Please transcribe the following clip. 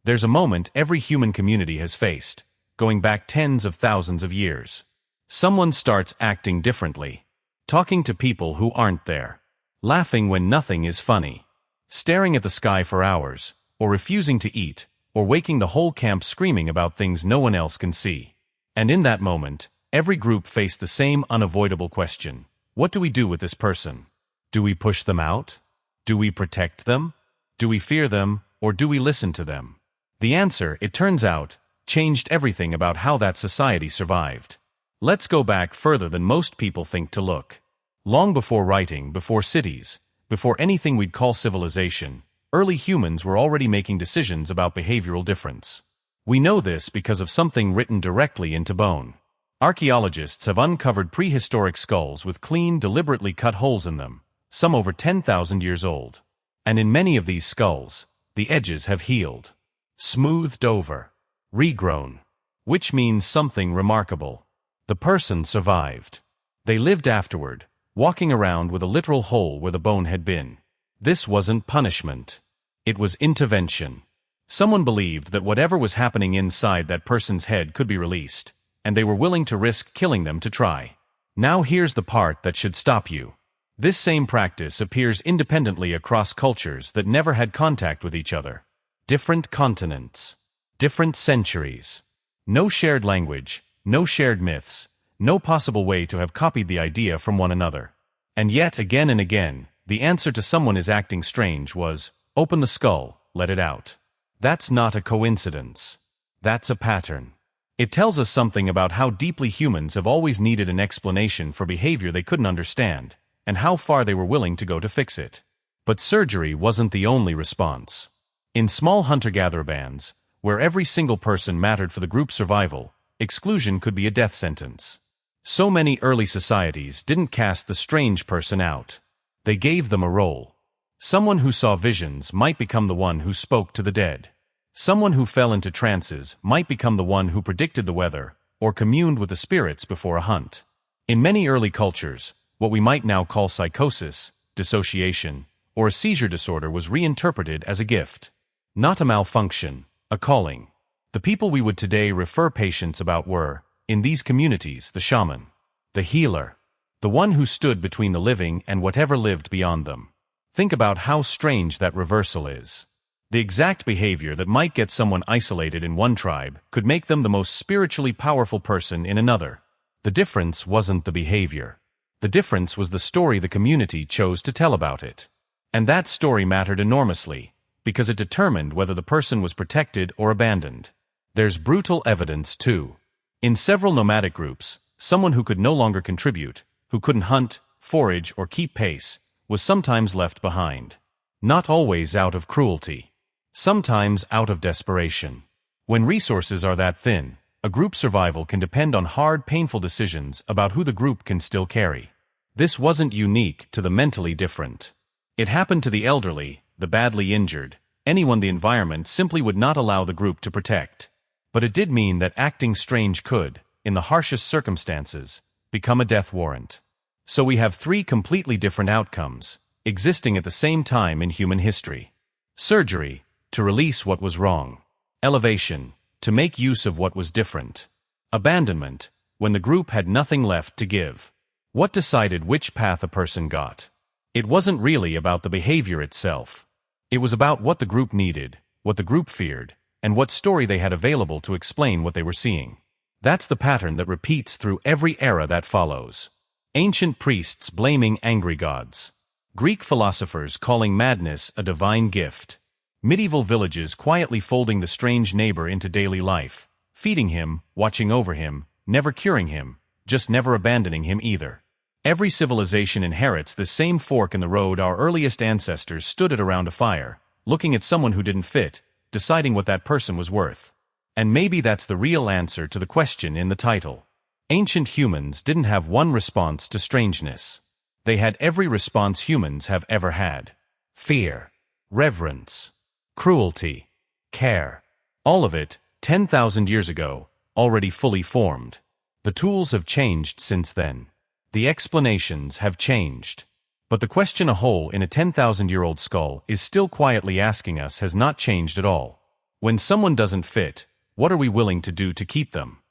There's a moment every human community has faced, going back tens of thousands of years. Someone starts acting differently, talking to people who aren't there, laughing when nothing is funny, staring at the sky for hours, or refusing to eat, or waking the whole camp screaming about things no one else can see. And in that moment, every group faced the same unavoidable question. What do we do with this person? Do we push them out? Do we protect them? Do we fear them, or do we listen to them? The answer, it turns out, changed everything about how that society survived. Let's go back further than most people think to look. Long before writing, before cities, before anything we'd call civilization, early humans were already making decisions about behavioral difference. We know this because of something written directly into bone. Archaeologists have uncovered prehistoric skulls with clean, deliberately cut holes in them, some over 10,000 years old. And in many of these skulls, the edges have healed, smoothed over, regrown, which means something remarkable. The person survived. They lived afterward, walking around with a literal hole where the bone had been. This wasn't punishment. It was intervention. Someone believed that whatever was happening inside that person's head could be released, and they were willing to risk killing them to try. Now here's the part that should stop you. This same practice appears independently across cultures that never had contact with each other. Different continents. Different centuries. No shared language, no shared myths, no possible way to have copied the idea from one another. And yet, again and again, the answer to someone is acting strange was, open the skull, let it out. That's not a coincidence. That's a pattern. It tells us something about how deeply humans have always needed an explanation for behavior they couldn't understand, and how far they were willing to go to fix it. But surgery wasn't the only response. In small hunter-gatherer bands, where every single person mattered for the group's survival, exclusion could be a death sentence. So many early societies didn't cast the strange person out. They gave them a role. Someone who saw visions might become the one who spoke to the dead. Someone who fell into trances might become the one who predicted the weather, or communed with the spirits before a hunt. In many early cultures, what we might now call psychosis, dissociation, or a seizure disorder was reinterpreted as a gift. Not a malfunction, a calling. The people we would today refer patients about were, in these communities, the shaman, the healer, the one who stood between the living and whatever lived beyond them. Think about how strange that reversal is. The exact behavior that might get someone isolated in one tribe could make them the most spiritually powerful person in another. The difference wasn't the behavior. The difference was the story the community chose to tell about it. And that story mattered enormously, because it determined whether the person was protected or abandoned. There's brutal evidence, too. In several nomadic groups, someone who could no longer contribute, who couldn't hunt, forage, or keep pace, was sometimes left behind. Not always out of cruelty. Sometimes out of desperation. When resources are that thin, a group's survival can depend on hard, painful decisions about who the group can still carry. This wasn't unique to the mentally different. It happened to the elderly, the badly injured, anyone the environment simply would not allow the group to protect. But it did mean that acting strange could, in the harshest circumstances, become a death warrant. So we have three completely different outcomes, existing at the same time in human history. Surgery, to release what was wrong. Elevation, to make use of what was different. Abandonment, when the group had nothing left to give. What decided which path a person got? It wasn't really about the behavior itself. It was about what the group needed, what the group feared, and what story they had available to explain what they were seeing. That's the pattern that repeats through every era that follows. Ancient priests blaming angry gods. Greek philosophers calling madness a divine gift. Medieval villages quietly folding the strange neighbor into daily life, feeding him, watching over him, never curing him, just never abandoning him either. Every civilization inherits this same fork in the road. Our earliest ancestors stood at around a fire, looking at someone who didn't fit, deciding what that person was worth. And maybe that's the real answer to the question in the title. Ancient humans didn't have one response to strangeness. They had every response humans have ever had. Fear, reverence, cruelty, care. All of it, 10,000 years ago, already fully formed. The tools have changed since then. The explanations have changed. But the question a hole in a 10,000-year-old skull is still quietly asking us has not changed at all. When someone doesn't fit, what are we willing to do to keep them?